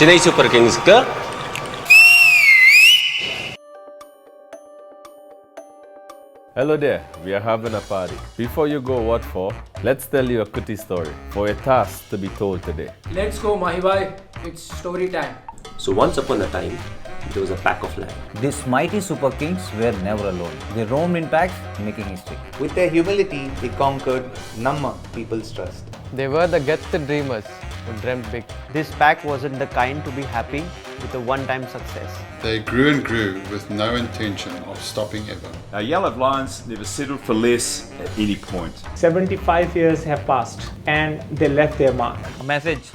Chennai Super Kings. Hello there, we are having a party. Before you go what for, let's tell you a kitty story for a task to be told today. Let's go, Mahibhai. It's story time. So once upon a time, there was a pack of lions. These mighty Super Kings were never alone. They roamed in packs, making history. With their humility, they conquered Namma, people's trust. They were the gifted dreamers who dreamt big. This pack wasn't the kind to be happy with a one-time success. They grew and grew with no intention of stopping ever. Our Yellow Lions never settled for less at any point. 75 years have passed and they left their mark. A message,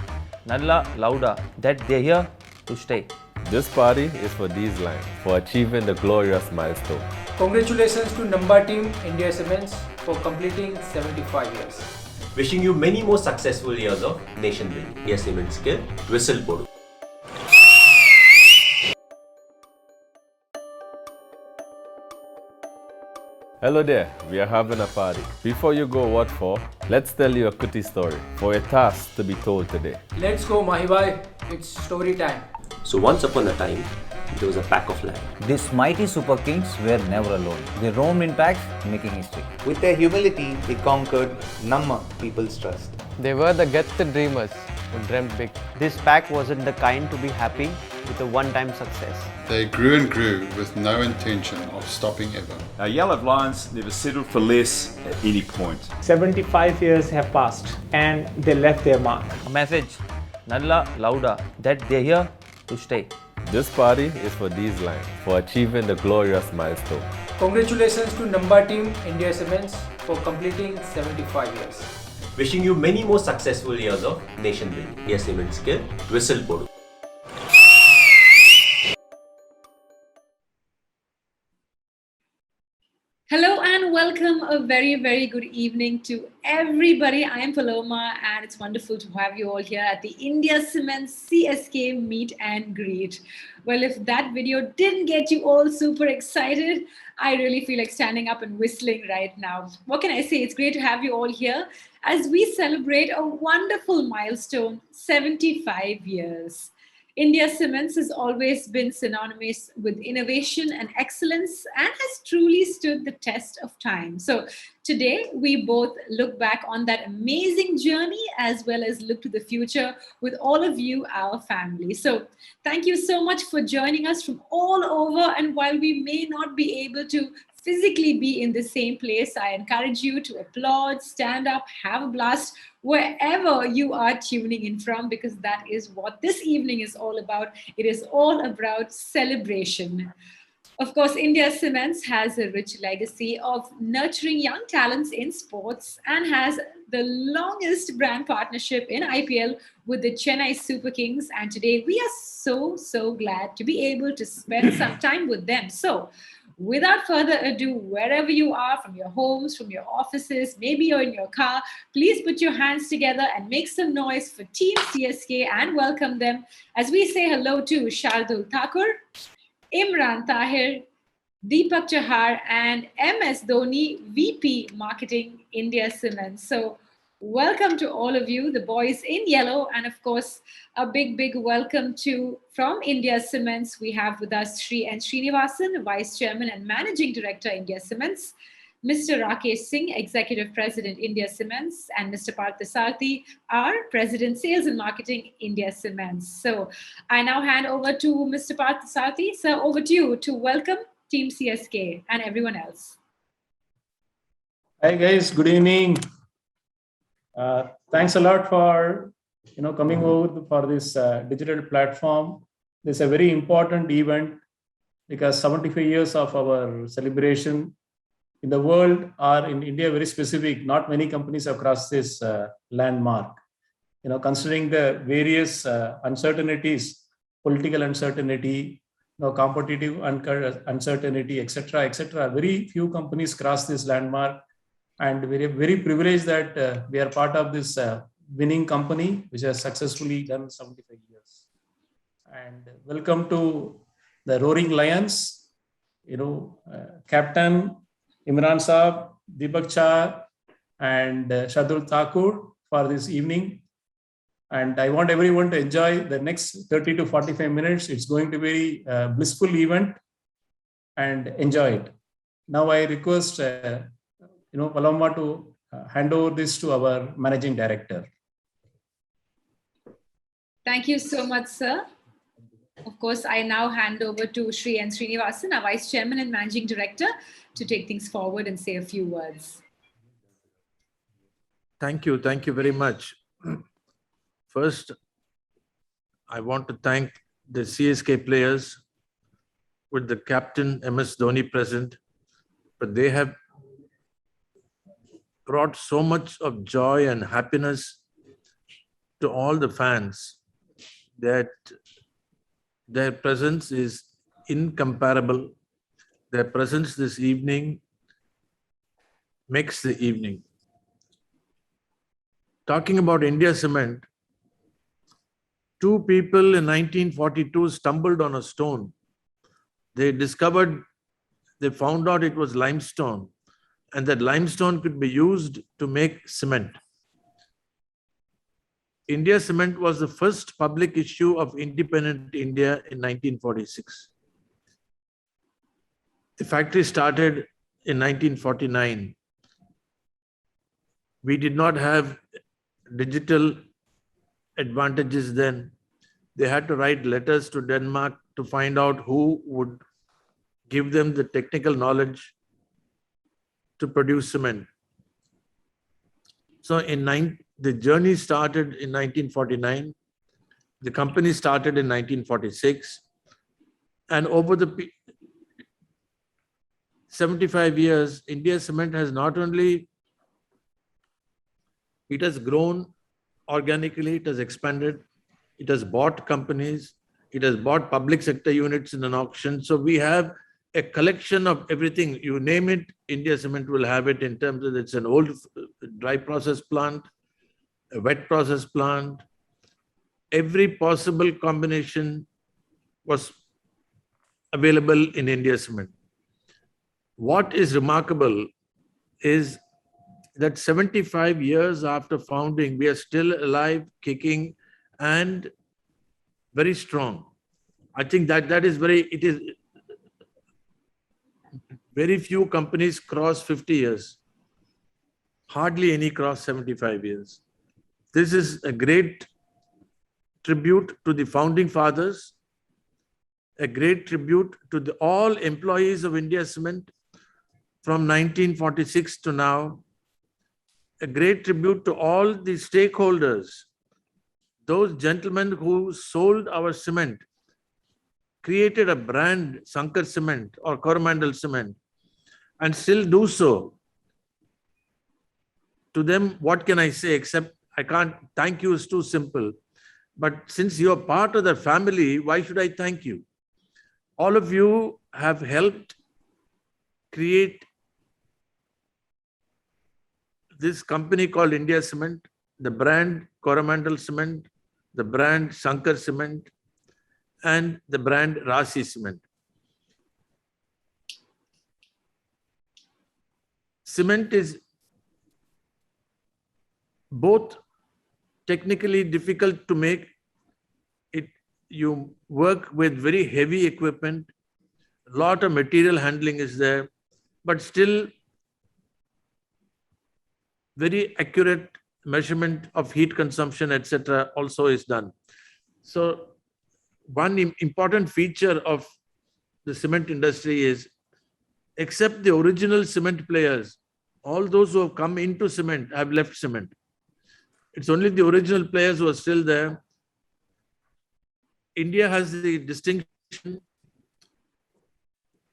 Nalla Lauda, that they're here to stay. This party is for these lions for achieving the glorious milestone. Congratulations to Namma team India Cements for completing 75 years. Wishing you many more successful years of nation building. India Cement skill, whistle Podu. Hello there, we are having a party. Before you go what for, let's tell you a kitty story for a task to be told today. Let's go, Mahibhai. It's story time. So once upon a time, there was a pack of lions. These mighty Super Kings were never alone. They roamed in packs, making history. With their humility, they conquered Namma, people's trust. They were the gifted dreamers who dreamt big. This pack wasn't the kind to be happy with a one-time success. They grew and grew with no intention of stopping ever. Our Yellow Lions never settled for less at any point. 75 years have passed and they left their mark. A message, Nalla Lauda, that they're here to stay. This party is for these lions for achieving the glorious milestone. Congratulations to Namma team India Cements for completing 75 years. Wishing you many more successful years of nation building. India Cement skill, whistle Podu. Hello and welcome. A very, very good evening to everybody. I am Paloma and it's wonderful to have you all here at the India Cement CSK meet and greet. Well, if that video didn't get you all super excited, I really feel like standing up and whistling right now. What can I say? It's great to have you all here as we celebrate a wonderful milestone, 75 years. India Cements has always been synonymous with innovation and excellence and has truly stood the test of time. So today we both look back on that amazing journey as well as look to the future with all of you, our family. So thank you so much for joining us from all over. And while we may not be able to physically be in the same place, I encourage you to applaud, stand up, have a blast wherever you are tuning in from, because that is what this evening is all about. It is all about celebration. Of course, India Cements has a rich legacy of nurturing young talents in sports and has the longest brand partnership in IPL with the Chennai Super Kings. And today we are so glad to be able to spend some time with them. So without further ado, wherever you are, from your homes, from your offices, maybe you're in your car, please put your hands together and make some noise for Team CSK and welcome them as we say hello to Shardul Thakur, Imran Tahir, Deepak Chahar, and MS Dhoni, VP Marketing, India Cements. So welcome to all of you, the boys in yellow, and of course, a big welcome to from India Cements. We have with us Sri N. Srinivasan, Vice Chairman and Managing Director, India Cements, Mr. Rakesh Singh, Executive President, India Cements, and Mr. Partha Sarthi, our President, Sales and Marketing, India Cements. So I now hand over to Mr. Partha Sarthi. Sir, over to you to welcome Team CSK and everyone else. Hi guys, good evening. Thanks a lot for coming over for this digital platform. This is a very important event because 75 years of our celebration in the world or in India, very specific. Not many companies have crossed this landmark. Considering the various uncertainties, political uncertainty, competitive uncertainty, etc. Very few companies cross this landmark. And very privileged that we are part of this winning company, which has successfully done 75 years. And welcome to the Roaring Lions, Captain Imran Saab, Deepak Chahar, and Shardul Thakur for this evening. And I want everyone to enjoy the next 30 to 45 minutes. It's going to be a blissful event and enjoy it. Now I request, Paloma to hand over this to our Managing Director. Thank you so much, sir. Of course, I now hand over to Sri N. Srinivasan, our Vice Chairman and Managing Director, to take things forward and say a few words. Thank you very much. First, I want to thank the CSK players with the captain MS Dhoni present, but they have brought so much of joy and happiness to all the fans that their presence is incomparable. Their presence this evening makes the evening. Talking about India Cement, two people in 1942 stumbled on a stone. They found out it was limestone, and that limestone could be used to make cement. India Cement was the first public issue of independent India in 1946. The factory started in 1949. We did not have digital advantages then. They had to write letters to Denmark to find out who would give them the technical knowledge to produce cement. So the journey started in 1949. The company started in 1946. And over the 75 years, India Cement has not only, it has grown organically, it has expanded, it has bought companies, it has bought public sector units in an auction. So we have a collection of everything. You name it, India Cement will have it, in terms of it's an old dry process plant, a wet process plant. Every possible combination was available in India Cement. What is remarkable is that 75 years after founding, we are still alive, kicking, and very strong. I think that is very few companies cross 50 years. Hardly any cross 75 years. This is a great tribute to the founding fathers, a great tribute to all employees of India Cement from 1946 to now, a great tribute to all the stakeholders, those gentlemen who sold our cement, created a brand, Sankar Cement or Coromandel Cement, and still do so. To them, what can I say except I can't, thank you is too simple. But since you're part of the family, why should I thank you? All of you have helped create this company called India Cement, the brand Coromandel Cement, the brand Sankar Cement, and the brand Rasi Cement. Cement is both technically difficult to make. You work with very heavy equipment, a lot of material handling is there, but still very accurate measurement of heat consumption, etc. also is done. So one important feature of the cement industry is, except the original cement players, all those who have come into cement have left cement. It's only the original players who are still there. India has the distinction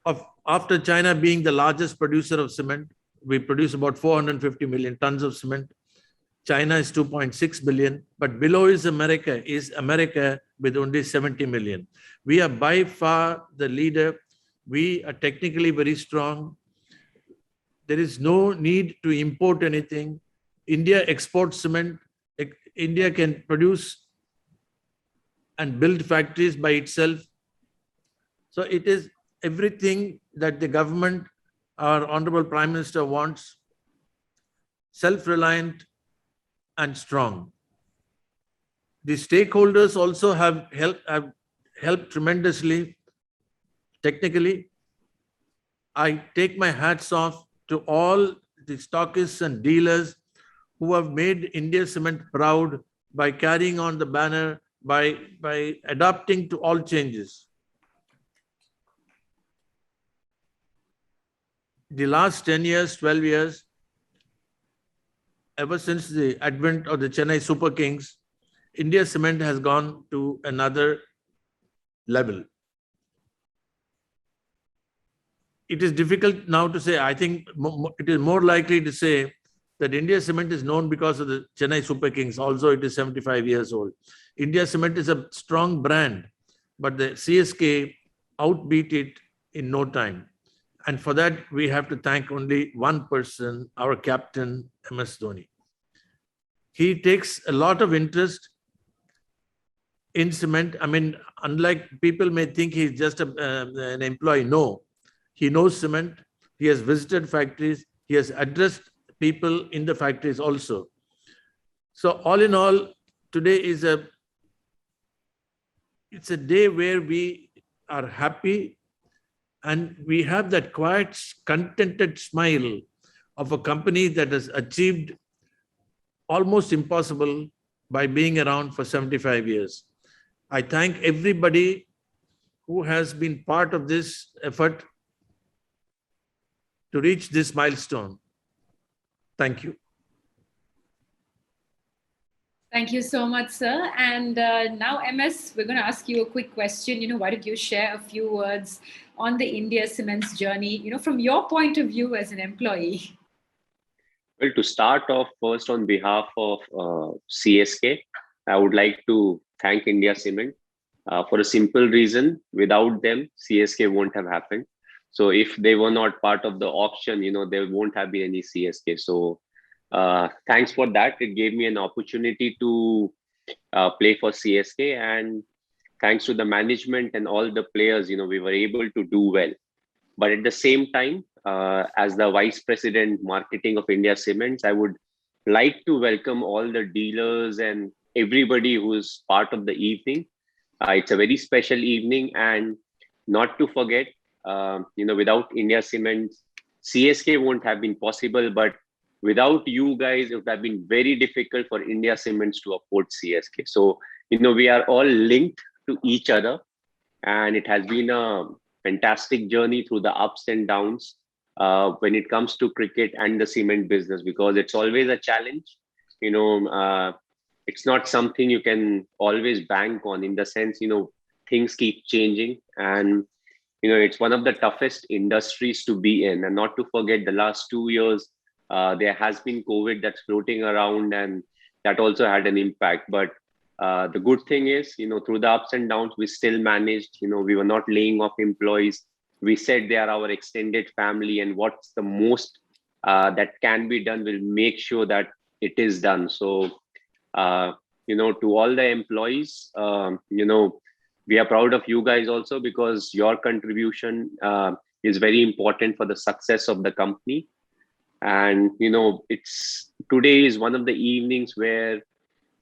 of, after China being the largest producer of cement, we produce about 450 million tons of cement. China is 2.6 billion, but below is America with only 70 million. We are by far the leader. We are technically very strong. There is no need to import anything. India exports cement. India can produce and build factories by itself. So it is everything that the government, our Honorable Prime Minister wants: self-reliant and strong. The stakeholders also have helped tremendously technically. I take my hats off to all the stockists and dealers who have made India Cement proud by carrying on the banner, by adapting to all changes. The last 10 years, 12 years, ever since the advent of the Chennai Super Kings, India Cement has gone to another level. It is difficult now to say. I think it is more likely to say that India Cement is known because of the Chennai Super Kings. Also, it is 75 years old. India Cement is a strong brand, but the CSK outbeat it in no time. And for that, we have to thank only one person, our captain, MS Dhoni. He takes a lot of interest in cement. I mean, unlike people may think he's just an employee. No, he knows cement. He has visited factories. He has addressed people in the factories also. So all in all, today is it's a day where we are happy and we have that quiet, contented smile of a company that has achieved almost impossible by being around for 75 years. I thank everybody who has been part of this effort to reach this milestone. Thank you. Thank you so much, sir. And now, MS, we're going to ask you a quick question. Why don't you share a few words on the India Cements journey, from your point of view as an employee? Well, to start off, first on behalf of CSK, I would like to thank India Cement for a simple reason. Without them, CSK won't have happened. So if they were not part of the auction, there won't have been any CSK. So thanks for that. It gave me an opportunity to play for CSK, and thanks to the management and all the players, we were able to do well. But at the same time, as the Vice President Marketing of India Cements, I would like to welcome all the dealers and everybody who is part of the evening. It's a very special evening, and not to forget, without India Cements, CSK won't have been possible, but without you guys, it would have been very difficult for India Cements to afford CSK. So, we are all linked to each other, and it has been a fantastic journey through the ups and downs when it comes to cricket and the cement business, because it's always a challenge. It's not something you can always bank on, in the sense, things keep changing, and it's one of the toughest industries to be in. And not to forget, the last 2 years, there has been COVID that's floating around, and that also had an impact. But the good thing is, through the ups and downs, we still managed. We were not laying off employees. We said they are our extended family, and what's the most that can be done, we'll make sure that it is done. So, to all the employees, we are proud of you guys also, because your contribution is very important for the success of the company. And, today is one of the evenings where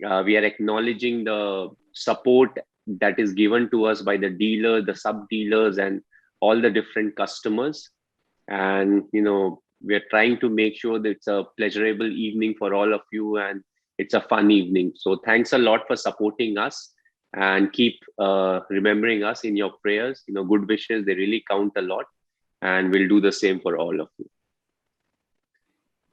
we are acknowledging the support that is given to us by the dealers, the sub-dealers, and all the different customers. And, we are trying to make sure that it's a pleasurable evening for all of you, and it's a fun evening. So thanks a lot for supporting us, and keep remembering us in your prayers. Good wishes, they really count a lot, and we'll do the same for all of you.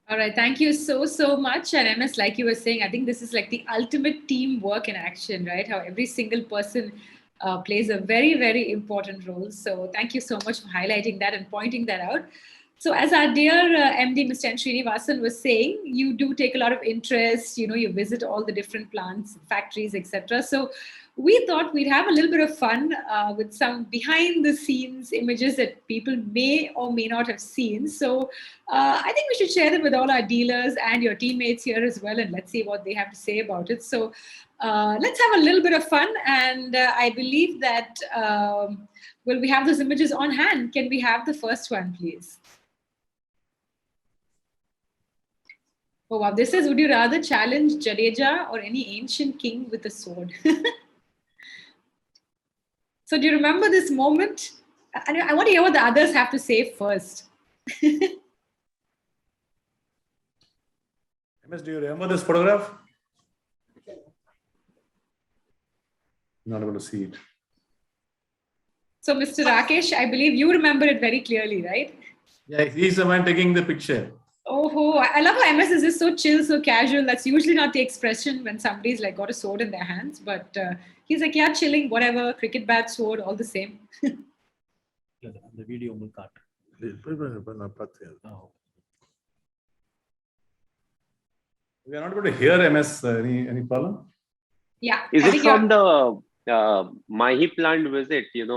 All right. Thank you so much. And MS, like you were saying, I think this is like the ultimate teamwork in action, right? How every single person plays a very, very important role. So thank you so much for highlighting that and pointing that out. So as our dear MD, Mr. N. Srinivasan was saying, you do take a lot of interest, you visit all the different plants, factories, etc. So we thought we'd have a little bit of fun with some behind the scenes images that people may or may not have seen. So I think we should share them with all our dealers and your teammates here as well, and let's see what they have to say about it. So let's have a little bit of fun. And I believe that, well, we have those images on hand. Can we have the first one, please? Oh wow, this is, would you rather challenge Jadeja or any ancient king with a sword? So do you remember this moment? I want to hear what the others have to say first. MS, do you remember this photograph? Not able to see it. So Mr. Rakesh, I believe you remember it very clearly, right? Yeah, he's the man taking the picture. Oh, I love how MS is just so chill, so casual. That's usually not the expression when somebody's like got a sword in their hands. But he's like, yeah, chilling, whatever, cricket bat, sword, all the same. The video will cut. We are not able to hear MS. Any problem? Yeah. Is it from the Mahi plant visit? Yes,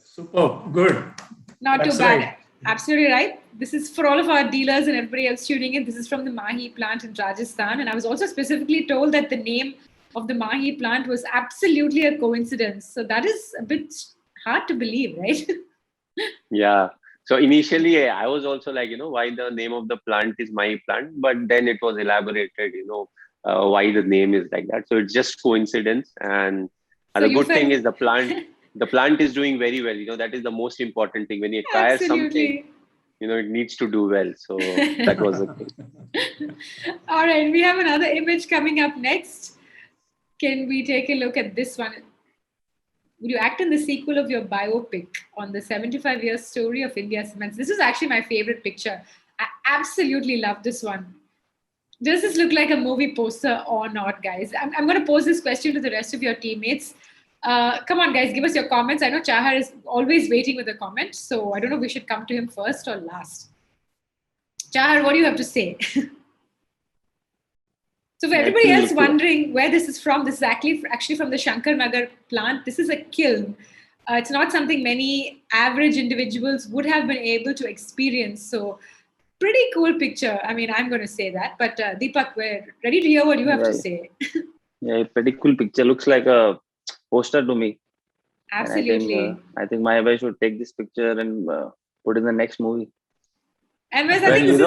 super good. Not That's too bad. right. Absolutely right. This is for all of our dealers and everybody else tuning in. This is from the Mahi plant in Rajasthan. And I was also specifically told that the name of the Mahi plant was absolutely a coincidence. So that is a bit hard to believe, right? Yeah. So initially, I was also like, why the name of the plant is Mahi plant, but then it was elaborated, why the name is like that. So it's just coincidence. And So the you good thing felt- is the plant is doing very well. That is the most important thing. When you acquire something, Absolutely. it needs to do well. So that was the thing. All right, we have another image coming up next. Can we take a look at this one? Would you act in the sequel of your biopic on the 75-year story of India Cements? This is actually my favorite picture. I absolutely love this one. Does this look like a movie poster or not, guys? I'm going to pose this question to the rest of your teammates. Come on, guys, give us your comments. I know Chahar is always waiting with a comment, so I don't know if we should come to him first or last. Chahar, what do you have to say? So for everybody else wondering where this is from, this is actually from the Shankar Nagar plant. This is a kiln. It's not something many average individuals would have been able to experience. So pretty cool picture. I mean, I'm going to say that. But Deepak, we're ready to hear what you have to say. Yeah, pretty cool picture. Looks like a poster to me. Absolutely. I think Mayabai should take this picture and put in the next movie. MS, I think this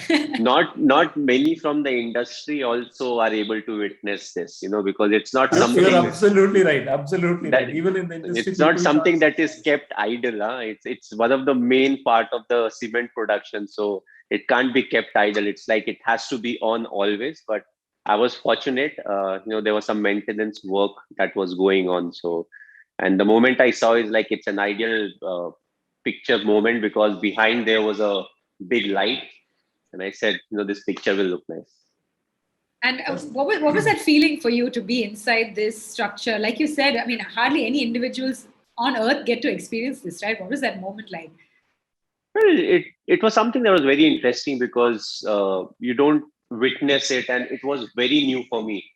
is not many from the industry also are able to witness this, because it's not something. You're absolutely right. Absolutely right. Even in the industry, it's not something that is kept idle. It's one of the main part of the cement production, so it can't be kept idle. It's like it has to be on always. But I was fortunate, there was some maintenance work that was going on. So, and the moment I saw is like it's an ideal picture moment because behind there was a big light, and I said, this picture will look nice. And what was that feeling for you to be inside this structure? Like you said, I mean, hardly any individuals on earth get to experience this, right? What was that moment like? Well, it was something that was very interesting because you don't witness it, and it was very new for me.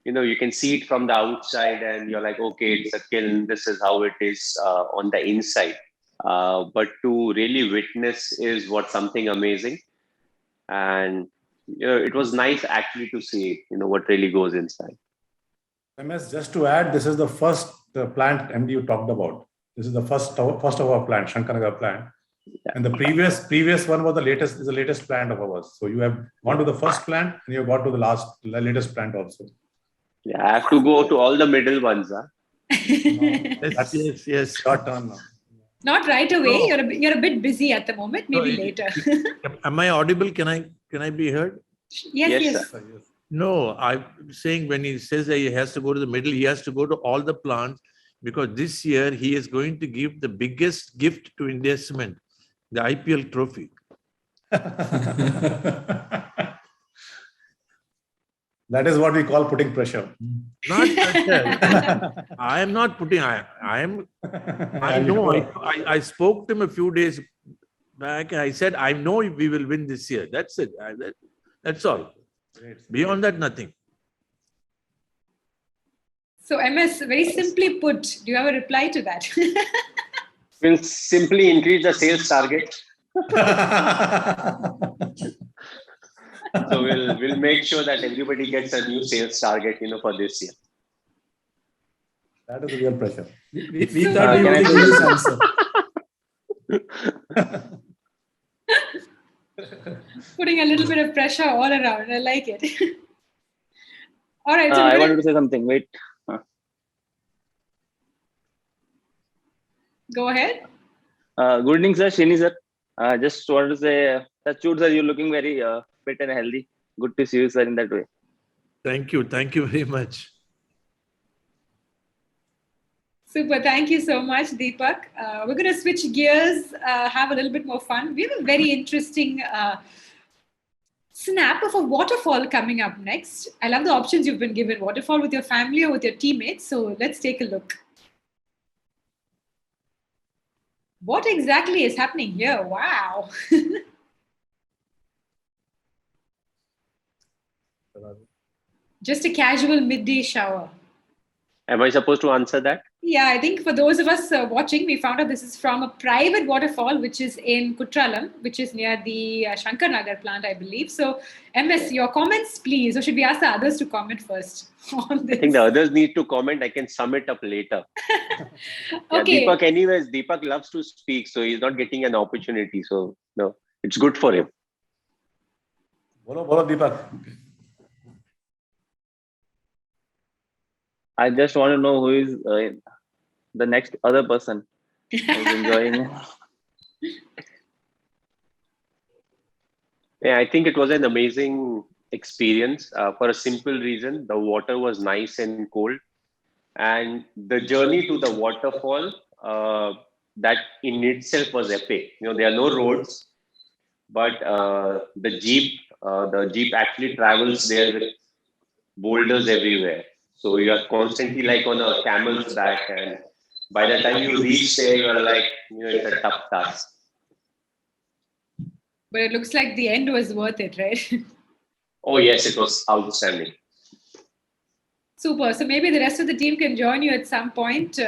You can see it from the outside, and you're like, okay, it's a kiln. This is how it is on the inside. But to really witness is what something amazing, and it was nice actually to see what really goes inside. MS, just to add, this is the first plant MD you talked about. This is the first of our plant, Shankanagar plant, and the previous one was the latest plant of ours. So you have gone to the first plant and you have got to the latest plant also. Yeah, I have to go to all the middle ones, huh? Yes. Your turn now. Not right away. You're a bit busy at the moment. Maybe later. Am I audible? Can I be heard? Yes. Sir. No, I'm saying when he says that he has to go to the middle, he has to go to all the plants because this year he is going to give the biggest gift to India Cement, the IPL trophy. That is what we call putting pressure. Not pressure. I am not putting. I know. I spoke to him a few days back. I said, I know we will win this year. That's it. That's all. Beyond that, nothing. So MS, very simply put, do you have a reply to that? We'll simply increase the sales target. So we'll make sure that everybody gets a new sales target, for this year. That is the real pressure. We thought you would give this answer. So, Putting a little bit of pressure all around. I like it. All right. So I wanted to say something. Wait. Go ahead. Good evening, sir. Shini, sir. Just wanted to say, Sachur, sir, you're looking very fit and healthy. Good to see you, sir, in that way. Thank you. Thank you very much. Super. Thank you so much, Deepak. We're going to switch gears, have a little bit more fun. We have a very interesting snap of a waterfall coming up next. I love the options you've been given. Waterfall with your family or with your teammates. So let's take a look. What exactly is happening here? Wow. Just a casual midday shower. Am I supposed to answer that? Yeah, I think for those of us watching, we found out this is from a private waterfall, which is in Kutralam, which is near the Shankar Nagar plant, I believe. So, MS, your comments, please. Or should we ask the others to comment first on this? I think the others need to comment. I can sum it up later. Okay. Yeah, Deepak, anyways, Deepak loves to speak, so he's not getting an opportunity. So, no, it's good for him. Bolo, Deepak. I just want to know who is the next other person who's enjoying. Yeah, I think it was an amazing experience for a simple reason. The water was nice and cold. And the journey to the waterfall, that in itself was epic. You know, there are no roads, but the jeep actually travels there with boulders everywhere. So you are constantly like on a camel's back, and by the time you reach there, you are like, you know, it's a tough task. But it looks like the end was worth it, right? Oh yes, it was outstanding. Super. So maybe the rest of the team can join you at some point.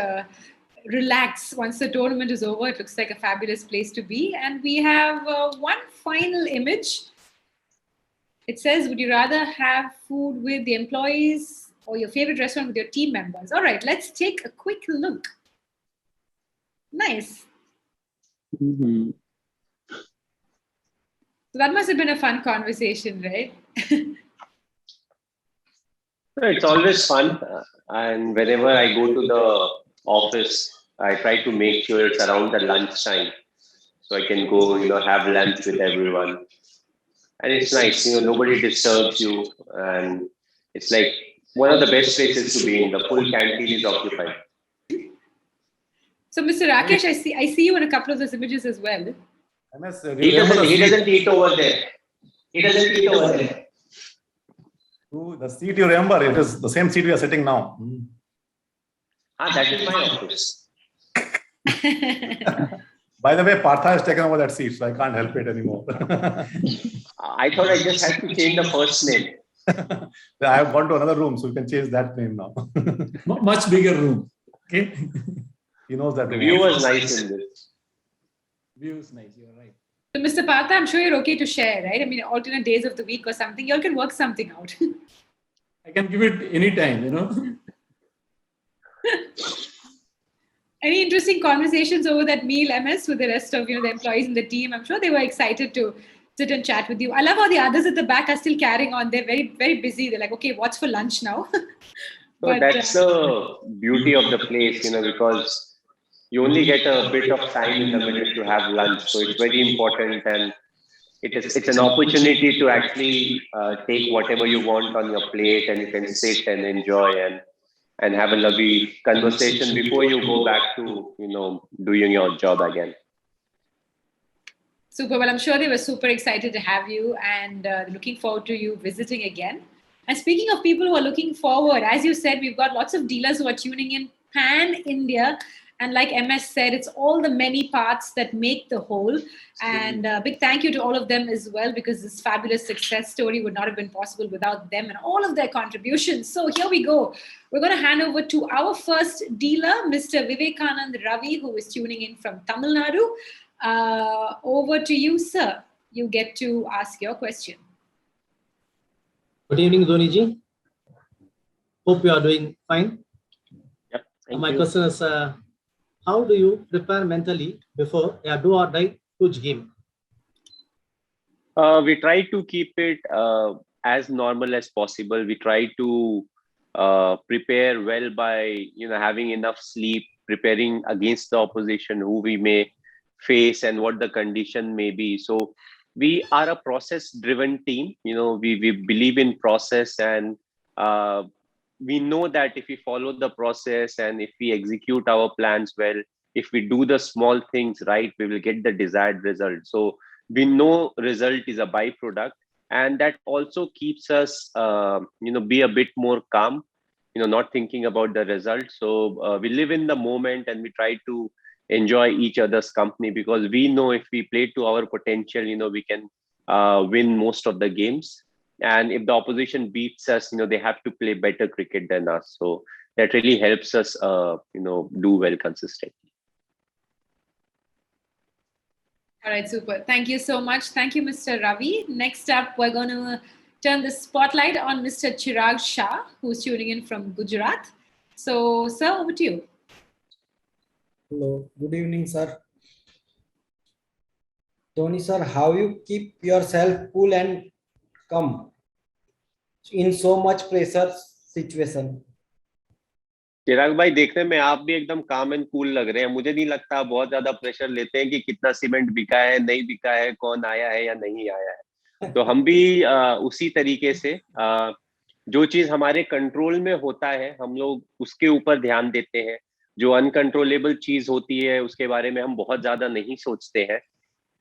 Relax once the tournament is over. It looks like a fabulous place to be. And we have one final image. It says, would you rather have food with the employees or your favorite restaurant with your team members? All right, let's take a quick look. Nice. Mm-hmm. So that must have been a fun conversation, right? It's always fun. And whenever I go to the office, I try to make sure it's around the lunchtime. So I can go, you know, have lunch with everyone. And it's nice, you know, nobody disturbs you. And it's like one of the best places to be in. The full canteen is occupied. So, Mr. Rakesh, I see you in a couple of those images as well. He doesn't eat over there. He doesn't eat over there. The seat you remember, it is the same seat we are sitting now. That is my office. By the way, Partha has taken over that seat, so I can't help it anymore. I thought I just had to change the first name. I have gone to another room, so you can change that name now. Much bigger room. Okay. He knows that. The view was nice in this. View is nice, you're right. So, Mr. Partha, I'm sure you're okay to share, right? I mean, alternate days of the week or something. You all can work something out. I can give it anytime, you know. Any interesting conversations over that meal, MS, with the rest of, you know, the employees in the team? I'm sure they were excited to sit and chat with you. I love how the others at the back are still carrying on. They're very, very busy. They're like, okay, what's for lunch now? So that's the beauty of the place, you know, because you only get a bit of time in the middle to have lunch. So it's very important, and it's an opportunity to actually take whatever you want on your plate, and you can sit and enjoy and have a lovely conversation before you go back to, you know, doing your job again. Super. Well, I'm sure they were super excited to have you, and looking forward to you visiting again. And speaking of people who are looking forward, as you said, we've got lots of dealers who are tuning in pan-India. And like MS said, it's all the many parts that make the whole. And a big thank you to all of them as well, because this fabulous success story would not have been possible without them and all of their contributions. So here we go. We're going to hand over to our first dealer, Mr. Vivekanand Ravi, who is tuning in from Tamil Nadu. Over to you, sir. You get to ask your question. Good evening, Dhoniji. Hope you are doing fine. Yep. My question is, how do you prepare mentally before a do or die huge game? We try to keep it as normal as possible. We try to prepare well by having enough sleep, preparing against the opposition who we may face and what the condition may be. So we are a process-driven team. We believe in process, and we know that if we follow the process and if we execute our plans well, if we do the small things right, we will get the desired result. So we know result is a byproduct, and that also keeps us be a bit more calm, not thinking about the result. So we live in the moment, and we try to enjoy each other's company, because we know if we play to our potential, we can win most of the games. And if the opposition beats us, they have to play better cricket than us. So that really helps us do well consistently. All right, super. Thank you so much. Thank you, Mr. Ravi. Next up, we're going to turn the spotlight on Mr. Chirag Shah, who's tuning in from Gujarat. So, sir, over to you. Hello, good evening, sir. Tony, sir, how you keep yourself cool and calm in so much pressure situation? चिराग भाई, देखने में आप भी एकदम काम and cool लग रहे हैं. मुझे नहीं लगता आप बहुत ज्यादा प्रेशर लेते हैं कि कितना सीमेंट बिका है, नहीं बिका है, कौन आया है या नहीं आया है. तो हम भी उसी तरीके से जो चीज हमारे कंट्रोल में होता है हम लोग उसके ऊपर ध्यान देते हैं. जो अनकंट्रोलेबल चीज होती है उसके बारे में हम बहुत ज्यादा नहीं सोचते हैं.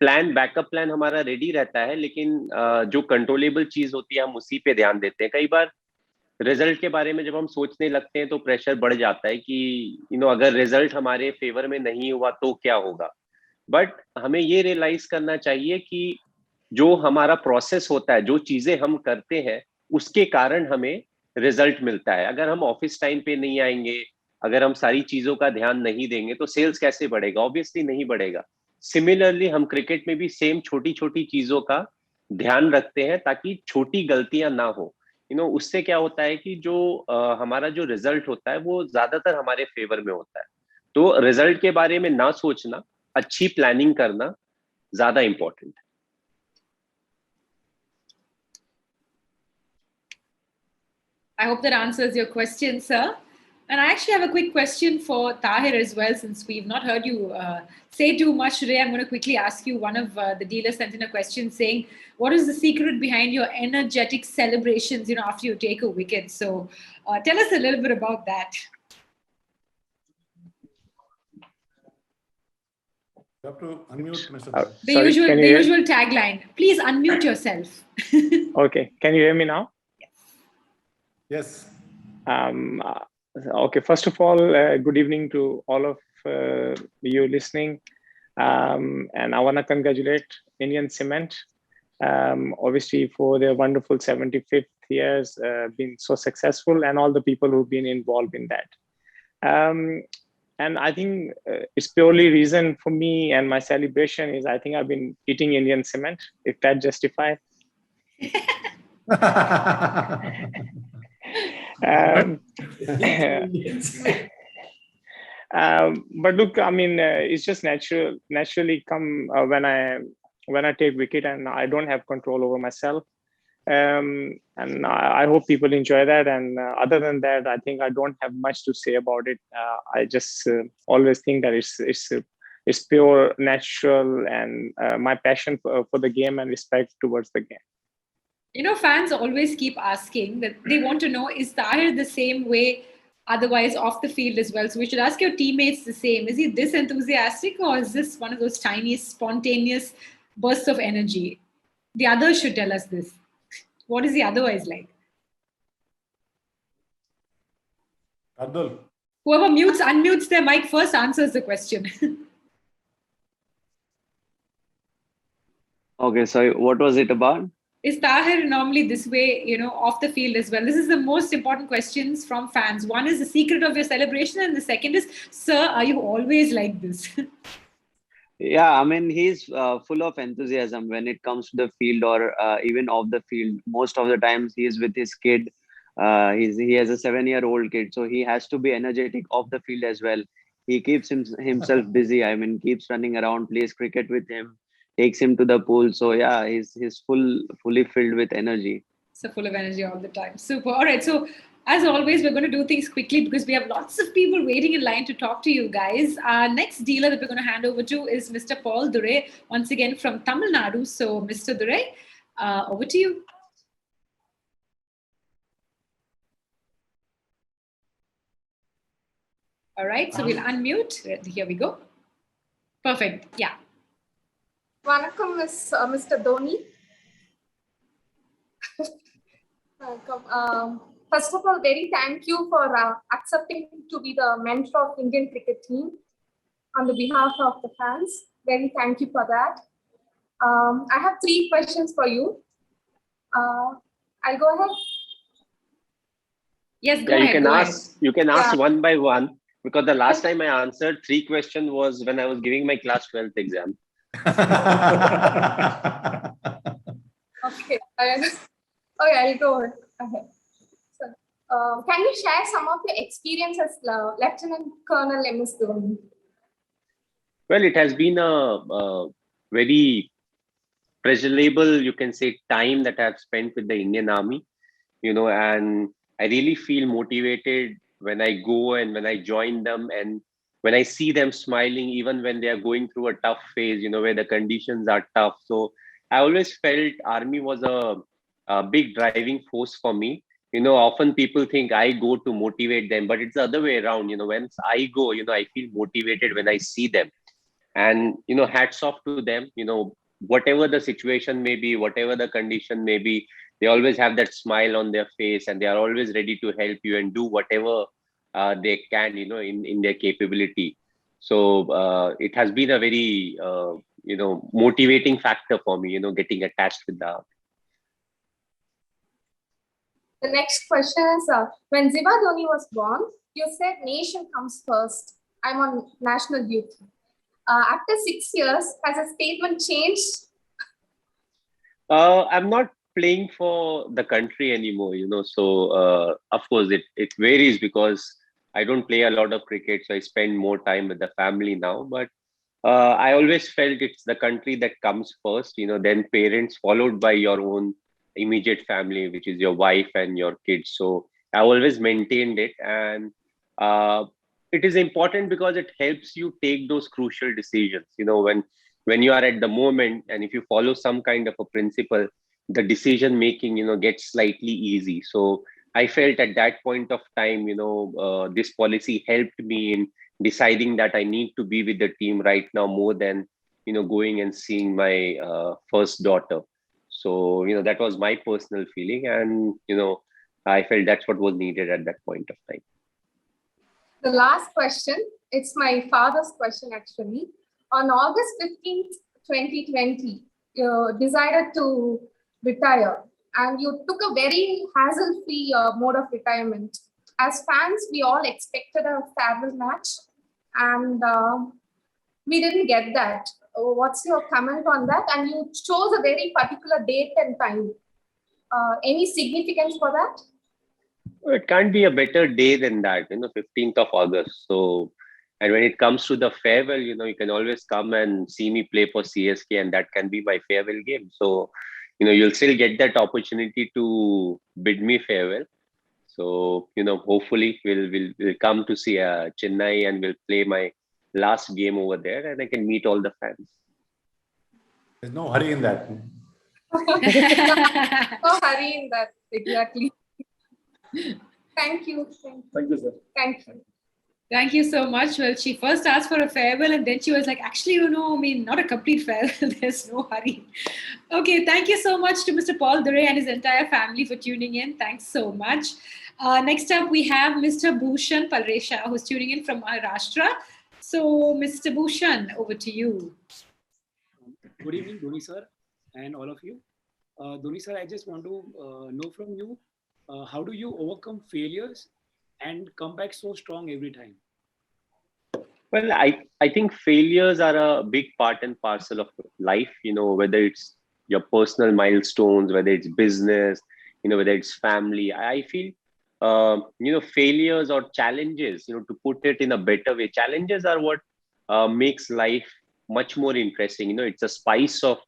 बैकअप प्लान हमारा रेडी रहता है, लेकिन जो कंट्रोलेबल चीज होती है हम उसी पे ध्यान देते हैं. कई बार रिजल्ट के बारे में जब हम सोचने लगते हैं तो प्रेशर बढ़ जाता है कि अगर रिजल्ट हमारे फेवर में नहीं हुआ तो क्या होगा. बट हमें ये रियलाइज करना चाहिए कि जो हमारा प्रोसेस होता है, जो चीजें हम करते हैं, उसके कारण हमें रिजल्ट मिलता है. अगर हम ऑफिस टाइम पे नहीं आएंगे, अगर हम सारी चीजों का ध्यान नहीं देंगे तो सेल्स कैसे बढ़ेगा? ऑब्वियसली नहीं बढ़ेगा. सिमिलरली हम क्रिकेट में भी सेम छोटी छोटी चीजों का ध्यान रखते हैं ताकि छोटी गलतियां ना हो. उससे क्या होता है कि जो हमारा जो रिजल्ट होता है वो ज्यादातर हमारे फेवर में होता है. तो रिजल्ट के बारे में ना सोचना, अच्छी प्लानिंग करना ज्यादा इंपॉर्टेंट है. I hope that answers your question, sir. And I actually have a quick question for Tahir as well, since we've not heard you say too much today. I'm going to quickly ask you, one of the dealers sent in a question saying, what is the secret behind your energetic celebrations, after you take a wicket? So tell us a little bit about that. You have to unmute, Mr. The usual tagline. Please unmute yourself. Okay. Can you hear me now? Yes. Okay, first of all, good evening to all of you listening. And I want to congratulate Indian Cement, obviously for their wonderful 75th years, been so successful, and all the people who've been involved in that. And I think it's purely reason for me and my celebration is I think I've been eating Indian Cement, if that justifies. But look, I mean, it's just naturally come when I take wicket and I don't have control over myself. And I hope people enjoy that. And other than that, I think I don't have much to say about it. I just always think that it's pure, natural, and my passion for the game and respect towards the game. Fans always keep asking that they want to know, is Tahir the same way otherwise off the field as well? So we should ask your teammates the same. Is he this enthusiastic, or is this one of those tiny, spontaneous bursts of energy? The others should tell us this. What is he otherwise like? Abdul. Whoever unmutes their mic first answers the question. Okay, so what was it about? Is Tahir normally this way, off the field as well? This is the most important questions from fans. One is the secret of your celebration, and the second is, sir, are you always like this? Yeah, I mean, he's full of enthusiasm when it comes to the field or even off the field. Most of the times he is with his kid. He has a 7-year-old kid, so he has to be energetic off the field as well. He keeps himself busy. I mean, keeps running around, plays cricket with him. takes him to the pool. So yeah, he's fully filled with energy. So full of energy all the time. Super. All right. So as always, we're going to do things quickly because we have lots of people waiting in line to talk to you guys. Our next dealer that we're going to hand over to is Mr. Paul Dure, once again from Tamil Nadu. So Mr. Dure, over to you. All right. So we'll unmute. Here we go. Perfect. Yeah. Vanakkam, Mr. Dhoni. First of all, very thank you for accepting to be the mentor of Indian cricket team on the behalf of the fans. Very thank you for that. I have 3 questions for you. I'll go ahead. Yes, go ahead. You can ask one by one, because the last time I answered 3 questions was when I was giving my class 12th exam. Okay. I'll go ahead. So, can you share some of your experience as Lieutenant Colonel MS Dhoni? Well, it has been a very pleasurable, you can say, time that I've spent with the Indian Army, and I really feel motivated when I go and when I join them, and when I see them smiling, even when they are going through a tough phase, where the conditions are tough. So I always felt Army was a big driving force for me. Often people think I go to motivate them, but it's the other way around. When I go, I feel motivated when I see them. And, hats off to them, whatever the situation may be, whatever the condition may be, they always have that smile on their face, and they are always ready to help you and do whatever they can, in their capability. So it has been a very, motivating factor for me, getting attached with the Army. The next question is, when Ziva Dhoni was born, you said nation comes first. I'm on national duty. After 6 years, has a statement changed? I'm not playing for the country anymore, so of course it varies, because I don't play a lot of cricket, so I spend more time with the family now. But I always felt it's the country that comes first, then parents, followed by your own immediate family, which is your wife and your kids. So I always maintained it, and it is important because it helps you take those crucial decisions. When you are at the moment, and if you follow some kind of a principle, the decision making gets slightly easy. So I felt at that point of time, this policy helped me in deciding that I need to be with the team right now more than going and seeing my first daughter. So that was my personal feeling, and I felt that's what was needed at that point of time. The last question, it's my father's question actually. On August 15th, 2020, you decided to retire, and you took a very hassle-free mode of retirement. As fans, we all expected a farewell match, and we didn't get that. What's your comment on that? And you chose a very particular date and time. Any significance for that? It can't be a better day than that, 15th of August. So, and when it comes to the farewell, you can always come and see me play for CSK, and that can be my farewell game. So, you'll still get that opportunity to bid me farewell. So, hopefully we'll come to see Chennai, and we'll play my last game over there, and I can meet all the fans. There's no hurry in that. No hurry in that, exactly. Thank you. Thank you, sir. Thank you. Thank you so much. Well, she first asked for a farewell, and then she was like, actually, not a complete farewell. There's no hurry. Okay, thank you so much to Mr. Paul Dure and his entire family for tuning in. Thanks so much. Next up, we have Mr. Bhushan Palresha, who's tuning in from Maharashtra. So, Mr. Bhushan, over to you. Good evening, Dhoni sir, and all of you. Dhoni sir, I just want to know from you, how do you overcome failures and come back so strong every time? Well, I think failures are a big part and parcel of life, whether it's your personal milestones, whether it's business, whether it's family. I feel, failures or challenges, to put it in a better way, challenges are what makes life much more interesting. It's a spice of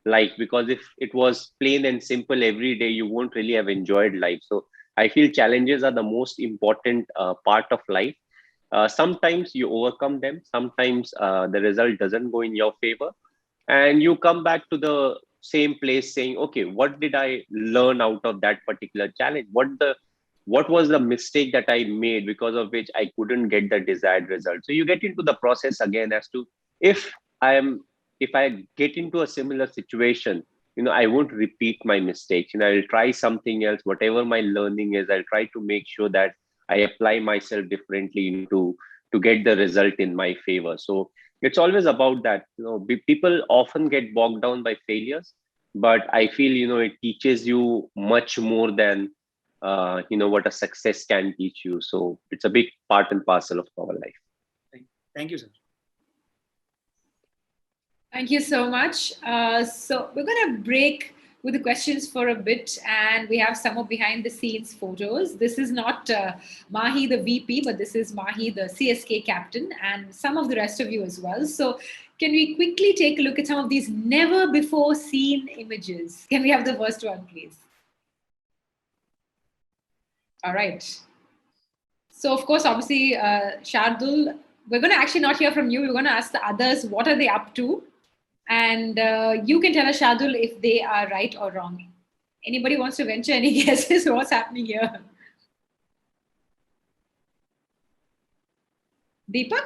life, because if it was plain and simple every day, you won't really have enjoyed life. So I feel challenges are the most important part of life. Sometimes you overcome them, sometimes the result doesn't go in your favor, and you come back to the same place saying, okay, what did I learn out of that particular challenge? What was the mistake that I made because of which I couldn't get the desired result? So you get into the process again as to, if I get into a similar situation, I won't repeat my mistakes. I'll try something else. Whatever my learning is, I'll try to make sure that I apply myself differently to get the result in my favor. So it's always about that. People often get bogged down by failures, but I feel it teaches you much more than what a success can teach you. So it's a big part and parcel of our life. Thank you, sir. Thank you so much. So we're going to break with the questions for a bit, and we have some more behind the scenes photos. This is not Mahi, the VP, but this is Mahi, the CSK captain, and some of the rest of you as well. So can we quickly take a look at some of these never before seen images? Can we have the first one, please? All right. So of course, obviously, Shardul, we're going to actually not hear from you. We're going to ask the others, what are they up to? And you can tell us, Shardul, if they are right or wrong. Anybody wants to venture any guesses? What's happening here? Deepak?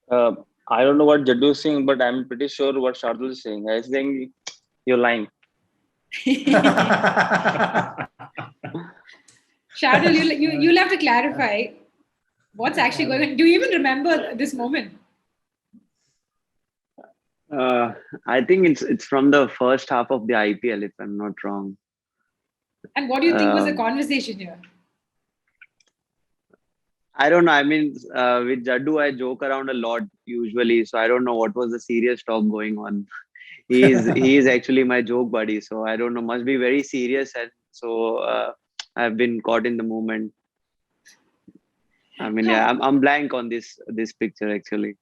I don't know what Jaddu is saying, but I'm pretty sure what Shardul is saying. I think you're lying. Shardul, you'll have to clarify what's actually going on. Do you even remember this moment? I think it's from the first half of the IPL, if I'm not wrong. And what do you think was the conversation here? I don't know. I mean, with Jaddu, I joke around a lot usually, so I don't know what was the serious talk going on. He is actually my joke buddy, so I don't know. Must be very serious, and so I've been caught in the moment. I mean, yeah, I'm blank on this picture actually.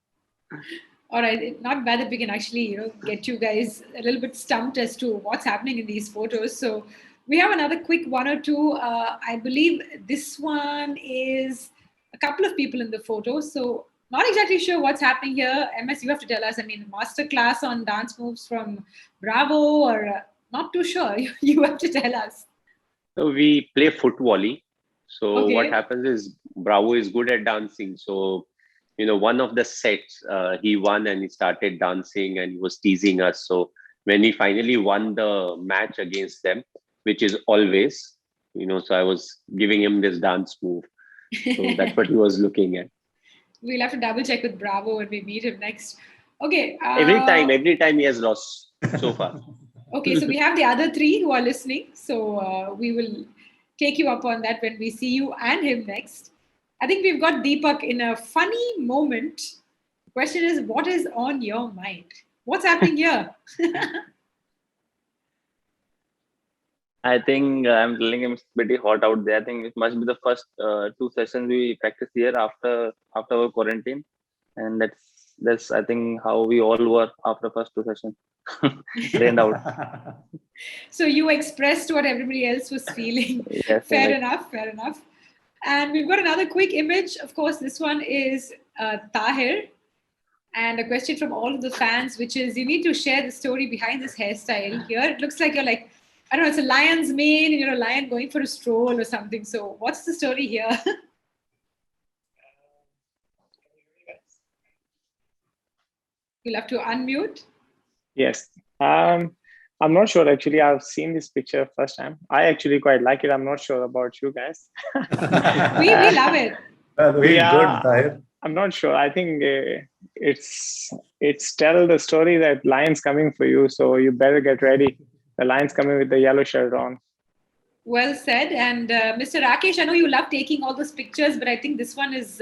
All right, not bad that we can actually, get you guys a little bit stumped as to what's happening in these photos. So we have another quick one or two. I believe this one is a couple of people in the photo. So not exactly sure what's happening here. MS, you have to tell us. I mean, masterclass on dance moves from Bravo, or not too sure. You have to tell us. So we play foot volley. So Okay. what happens is Bravo is good at dancing. So one of the sets, he won and he started dancing and he was teasing us. So when we finally won the match against them, which is always, so I was giving him this dance move. So that's what he was looking at. We'll have to double check with Bravo when we meet him next. Okay. Every time he has lost so far. Okay, so we have the other three who are listening. So we will take you up on that when we see you and him next. I think we've got Deepak in a funny moment. The question is, what is on your mind? What's happening here? I think I'm telling him it's pretty hot out there. I think it must be the first 2 sessions we practiced here after our quarantine, and that's I think how we all were after first 2 sessions. Rained out. So you expressed what everybody else was feeling. Yes, Fair enough. And we've got another quick image. Of course, this one is Tahir. And a question from all of the fans, which is, you need to share the story behind this hairstyle here. It looks like you're like, I don't know, it's a lion's mane and you're a lion going for a stroll or something. So what's the story here? You'll have to unmute. Yes. I'm not sure actually. I've seen this picture first time. I actually quite like it. I'm not sure about you guys. we love it. Very good, Tahir. I'm not sure. I think it's tell the story that lion's coming for you. So you better get ready. The lion's coming with the yellow shirt on. Well said. And Mr. Rakesh, I know you love taking all those pictures, but I think this one is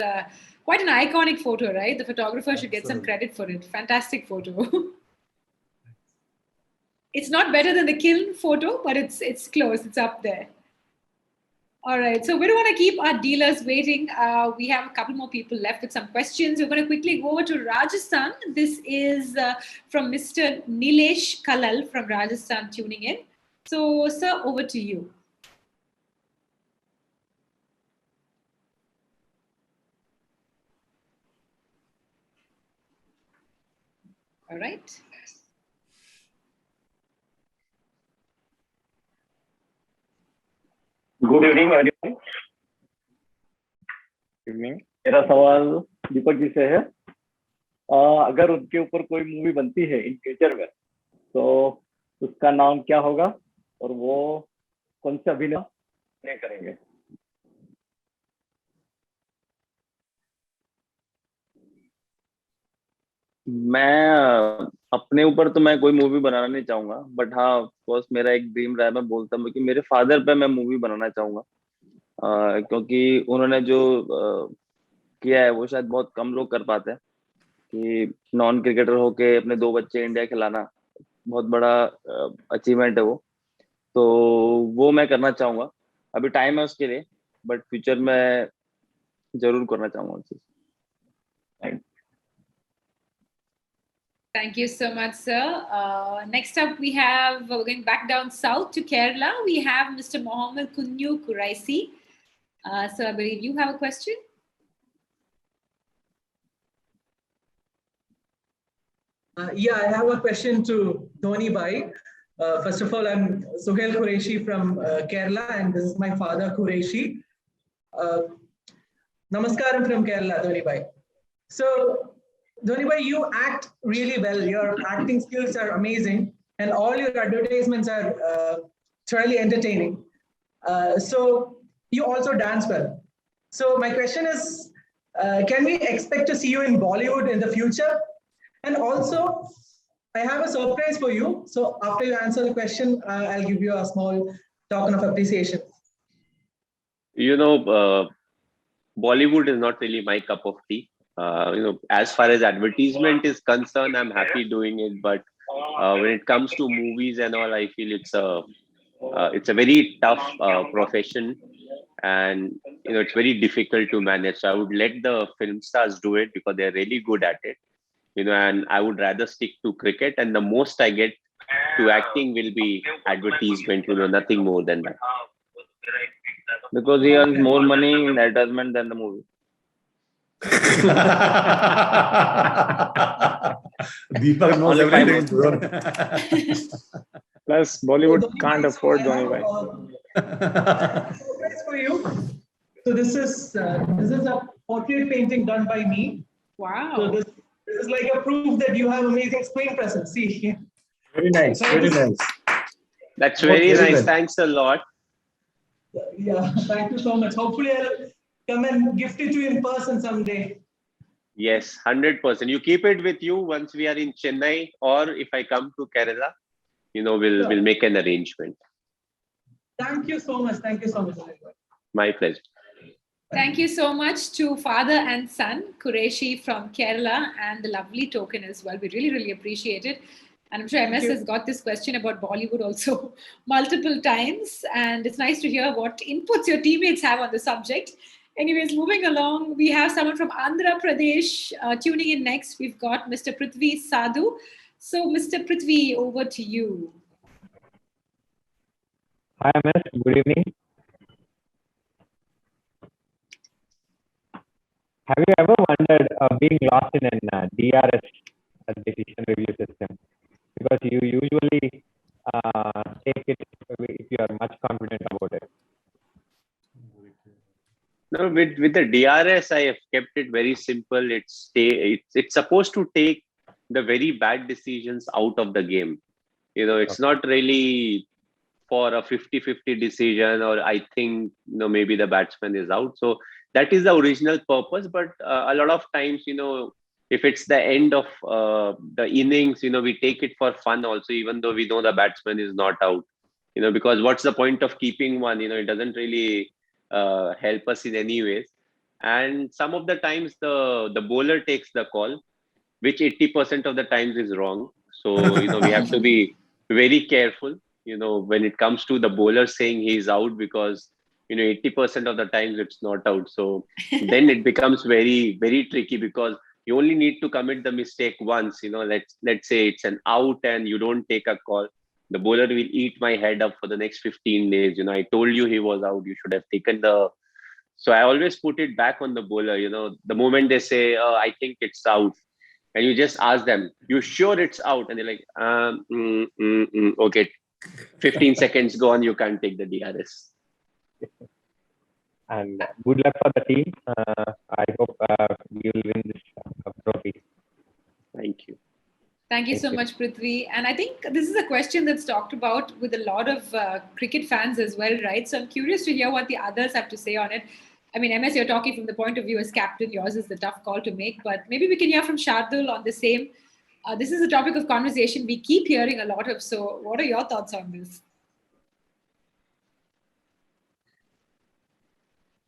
quite an iconic photo, right? The photographer should get some credit for it. Fantastic photo. It's not better than the kiln photo, but it's close. It's up there. All right, so we don't want to keep our dealers waiting. We have a couple more people left with some questions. We're going to quickly go over to Rajasthan. This is from Mr. Nilesh Kalal from Rajasthan tuning in. So, sir, over to you. All right. Good evening everyone. Evening. मेरा सवाल दीपक जी से है। अगर उनके ऊपर कोई movie बनती है इन फ्यूचर में तो उसका नाम क्या होगा और वो कौन से अभिनय करेंगे? मैं अपने ऊपर तो मैं कोई मूवी बनाना नहीं चाहूंगा, बट हाँ ऑफकोर्स मेरा एक ड्रीम रहा है, मैं बोलता हूँ कि मेरे फादर पे मैं मूवी बनाना चाहूंगा। क्योंकि उन्होंने जो किया है वो शायद बहुत कम लोग कर पाते हैं, कि नॉन क्रिकेटर होके अपने 2 बच्चे इंडिया खिलाना बहुत बड़ा अचीवमेंट है वो। तो वो मैं करना चाहूंगा। अभी टाइम है उसके लिए, बट फ्यूचर में जरूर करना चाहूंगा उस चीज। Thank you so much, sir. Next up, we have, we're going back down south to Kerala. We have Mr. Mohammed Kunyu Kuraisi. So I believe you have a question. Yeah, I have a question to Dhoni Bhai. First of all, I'm Suhail Qureshi from Kerala, and this is my father, Qureshi. Namaskaram from Kerala, Dhoni Bhai. So, Dhoni Bhai, you act really well. Your acting skills are amazing, and all your advertisements are thoroughly entertaining. So, you also dance well. So, my question is, can we expect to see you in Bollywood in the future? And also, I have a surprise for you. So after you answer the question, I'll give you a small token of appreciation. You know, Bollywood is not really my cup of tea. As far as advertisement is concerned, I'm happy doing it. But when it comes to movies and all, I feel it's a very tough profession, and it's very difficult to manage. So I would let the film stars do it because they're really good at it. And I would rather stick to cricket, and the most I get to acting will be advertisement, nothing more than that. Because he earns more money in advertisement than the movie. Deepak knows everything. Plus, Bollywood can't afford Dhoni Bhai. Surprise for you. So this is a portrait painting done by me. Wow. So this is like a proof that you have amazing screen presence. See. Very nice. Very nice. That's very nice. Thanks a lot. Yeah, thank you so much. Hopefully, I'll come and gift it to you in person someday. Yes, 100%. You keep it with you once we are in Chennai, or if I come to Kerala, we'll make an arrangement. Thank you so much. Thank you so much. My pleasure. Thank you so much to father and son, Qureshi from Kerala, and the lovely token as well. We really, really appreciate it. And I'm sure MS has got this question about Bollywood also multiple times. And it's nice to hear what inputs your teammates have on the subject. Anyways, moving along, we have someone from Andhra Pradesh tuning in next. We've got Mr. Prithvi Sadhu. So, Mr. Prithvi, over to you. Hi, MS. Good evening. Have you ever wondered being lost in a DRS, a decision review system? Because you usually take it if you are much confident about it. No, with the DRS, I have kept it very simple. It's supposed to take the very bad decisions out of the game. It's not really for a 50-50 decision, or I think maybe the batsman is out. So that is the original purpose. But a lot of times, if it's the end of the innings, we take it for fun also, even though we know the batsman is not out. Because what's the point of keeping one? It doesn't really help us in any ways. And some of the times the bowler takes the call, which 80% of the times is wrong. So we have to be very careful when it comes to the bowler saying he's out, because 80% of the times it's not out. So then it becomes very, very tricky because you only need to commit the mistake once. Let's say it's an out and you don't take a call. The bowler will eat my head up for the next 15 days. I told you he was out. You should have taken the. So I always put it back on the bowler. The moment they say, I think it's out, and you just ask them, you sure it's out? And they're like, okay, 15 seconds gone, you can't take the DRS. And good luck for the team. I hope we will win this trophy. Thank you. Thank you so much, Prithvi. And I think this is a question that's talked about with a lot of cricket fans as well, right? So I'm curious to hear what the others have to say on it. I mean, MS, you're talking from the point of view as captain. Yours is the tough call to make, but maybe we can hear from Shardul on the same. This is a topic of conversation we keep hearing a lot of. So what are your thoughts on this?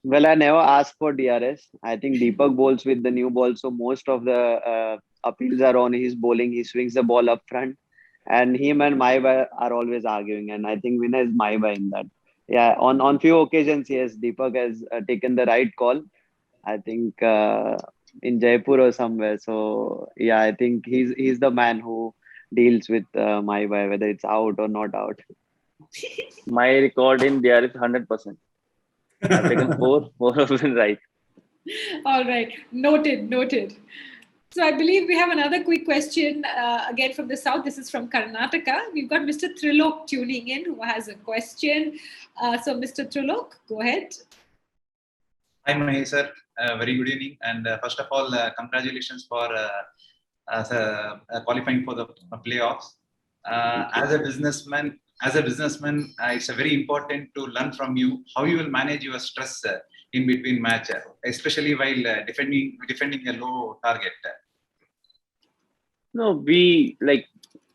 Well, I never asked for DRS. I think Deepak bowls with the new ball, so most of the appeals are on his bowling. He swings the ball up front, and him and Maiba are always arguing. And I think winner is Maiba in that. Yeah, on few occasions, yes, Deepak has taken the right call. I think in Jaipur or somewhere. So yeah, I think he's the man who deals with Maiba, whether it's out or not out. My record in DRS is 100%. I've taken four of them right. All right, noted. So I believe we have another quick question again from the south. This is from Karnataka. We've got Mr. Trilok tuning in who has a question. So Mr. Trilok, go ahead. Hi, Mahesh sir. Very good evening. And first of all, congratulations for qualifying for the playoffs. As a businessman, it's very important to learn from you how you will manage your stress in between match, especially while defending a low target. No, we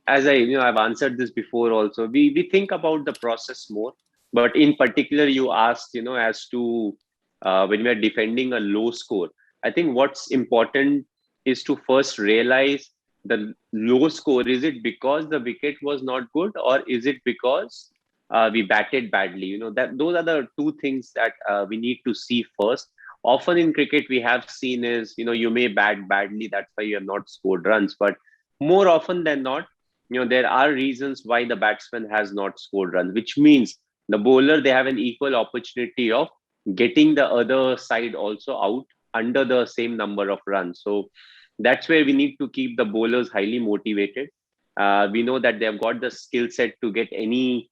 as I've answered this before also. We think about the process more, but in particular, you asked as to when we are defending a low score. I think what's important is to first realize the low score. Is it because the wicket was not good, or is it because we batted badly? That those are the two things that we need to see first. Often in cricket, we have seen is you may bat badly, that's why you have not scored runs. But more often than not, there are reasons why the batsman has not scored runs, which means the bowler, they have an equal opportunity of getting the other side also out under the same number of runs. So that's where we need to keep the bowlers highly motivated. We know that they've got the skill set to get any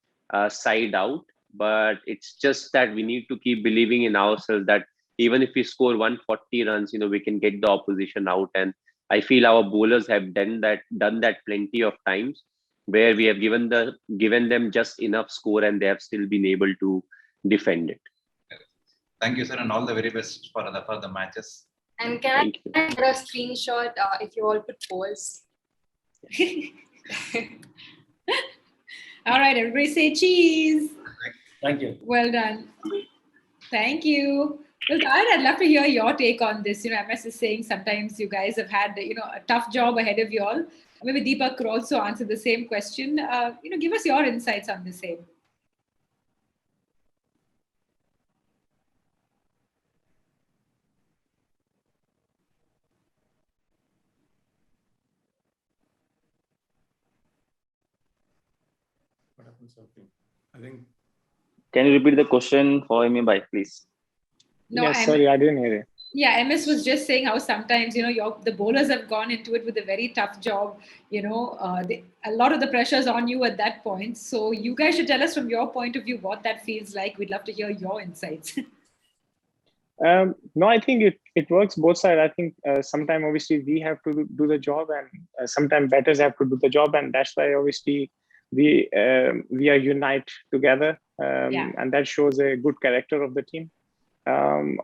side out, but it's just that we need to keep believing in ourselves that even if we score 140 runs, we can get the opposition out. And I feel our bowlers have done that plenty of times, where we have given them just enough score and they have still been able to defend it. Thank you, sir, and all the very best for the matches. And can I get a screenshot if you all put polls? All right, everybody say cheese. Thank you. Well done. Thank you. Well, I'd love to hear your take on this. MS is saying sometimes you guys have had a tough job ahead of you all. Maybe Deepak could also answer the same question. Give us your insights on the same. I think. Can you repeat the question for me, please? No, yes, sorry, I didn't hear it. Yeah, MS was just saying how sometimes the bowlers have gone into it with a very tough job. A lot of the pressure is on you at that point. So you guys should tell us from your point of view what that feels like. We'd love to hear your insights. No, I think it works both sides. I think sometimes obviously we have to do the job, and sometimes batters have to do the job, and that's why obviously we are unite together, and that shows a good character of the team.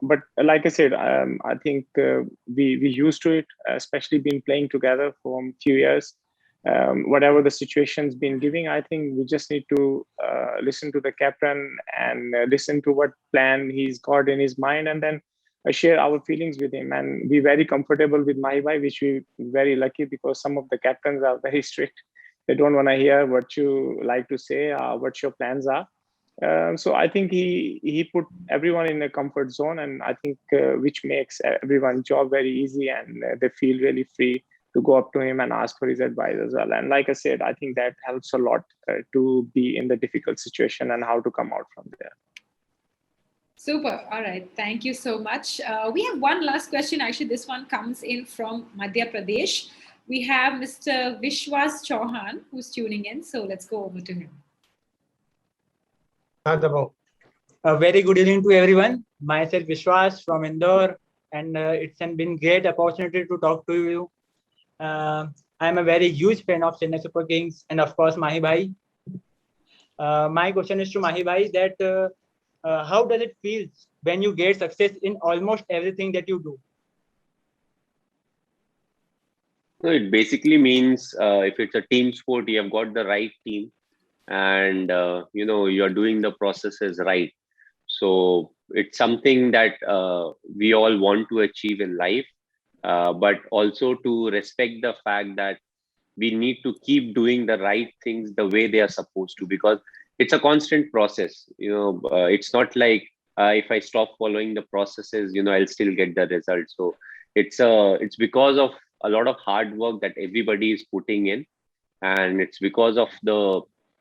But like I said, I think we used to it, especially been playing together for a few years. Whatever the situation's been giving, I think we just need to listen to the captain and listen to what plan he's got in his mind, and then share our feelings with him and be very comfortable with Mahibai, which we're very lucky, because some of the captains are very strict. They don't want to hear what you like to say, what your plans are. So I think he put everyone in a comfort zone, and I think which makes everyone's job very easy, and they feel really free to go up to him and ask for his advice as well. And like I said, I think that helps a lot to be in the difficult situation and how to come out from there. Super. All right. Thank you so much. We have one last question. Actually, this one comes in from Madhya Pradesh. We have Mr. Vishwas Chauhan who's tuning in. So let's go over to him. A very good evening to everyone. Myself Vishwas from Indore, and it's been great opportunity to talk to you. I'm a very huge fan of Chennai Super Kings and of course Mahi Bhai. My question is to Mahi Bhai that how does it feel when you get success in almost everything that you do? So it basically means if it's a team sport, you have got the right team, and you're doing the processes right. So it's something that we all want to achieve in life, but also to respect the fact that we need to keep doing the right things the way they are supposed to, because it's a constant process. It's not like if I stop following the processes, I'll still get the result. So it's because of a lot of hard work that everybody is putting in, and it's because of the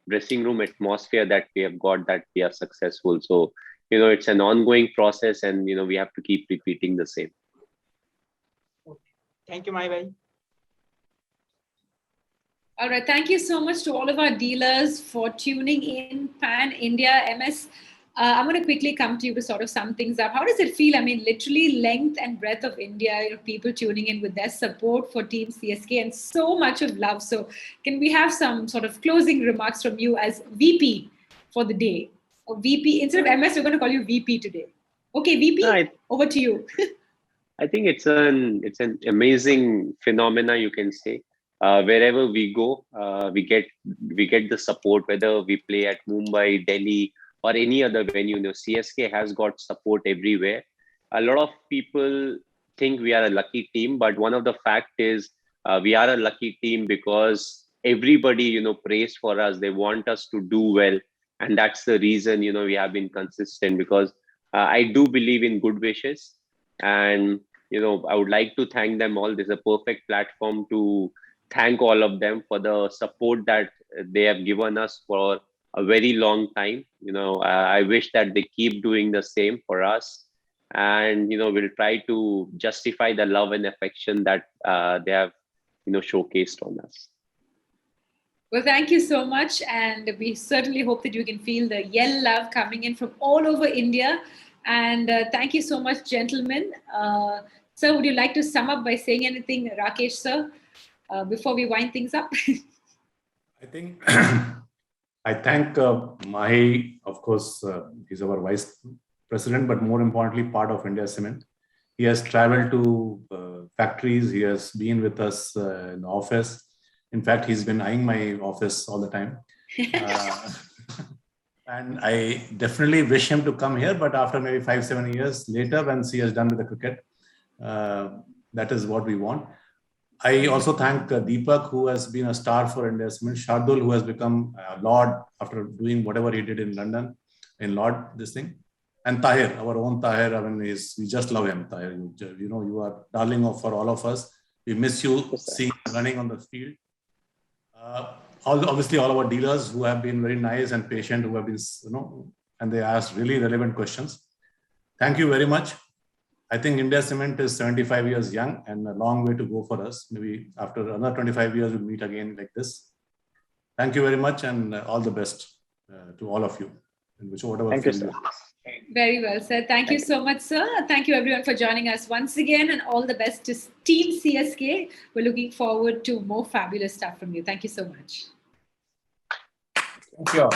dressing room atmosphere that we have got that we are successful. So it's an ongoing process, and we have to keep repeating the same. Thank you, Mahi Bhai. All right. Thank you so much to all of our dealers for tuning in. Pan India MS. I'm going to quickly come to you to sort of sum things up. How does it feel? I mean, literally length and breadth of India, people tuning in with their support for Team CSK and so much of love. So can we have some sort of closing remarks from you as VP for the day? Or VP, instead of MS, we're going to call you VP today. Okay, VP, over to you. I think it's an amazing phenomena, you can say. Wherever we go, we get the support, whether we play at Mumbai, Delhi, or any other venue. CSK has got support everywhere. A lot of people think we are a lucky team, but one of the fact is we are a lucky team because everybody, prays for us. They want us to do well. And that's the reason, we have been consistent, because I do believe in good wishes. And, I would like to thank them all. This is a perfect platform to thank all of them for the support that they have given us for a very long time. I wish that they keep doing the same for us, and we'll try to justify the love and affection that they have showcased on us. Well, thank you so much, and we certainly hope that you can feel the yell love coming in from all over India. And thank you so much, gentlemen. Sir, would you like to sum up by saying anything, Rakesh sir, before we wind things up? I think I thank Mahi, of course, he's our vice president, but more importantly, part of India Cement. He has traveled to factories. He has been with us in the office. In fact, he's been eyeing my office all the time. And I definitely wish him to come here, but after maybe 5-7 years later, when he has done with the cricket, that is what we want. I also thank Deepak, who has been a star for India Cement, Shardul, who has become a Lord after doing whatever he did in London, in Lord, this thing. And Tahir, our own Tahir, I mean, we just love him, Tahir. You are darling for all of us. We miss you seeing running on the field. Obviously, all our dealers who have been very nice and patient, who have been, and they asked really relevant questions. Thank you very much. I think India Cement is 75 years young and a long way to go for us. Maybe after another 25 years, we'll meet again like this. Thank you very much, and all the best to all of you. Thank you, sir. Very well, sir. Thank you so much, sir. Thank you, everyone, for joining us once again, and all the best to Team CSK. We're looking forward to more fabulous stuff from you. Thank you so much. Thank you all.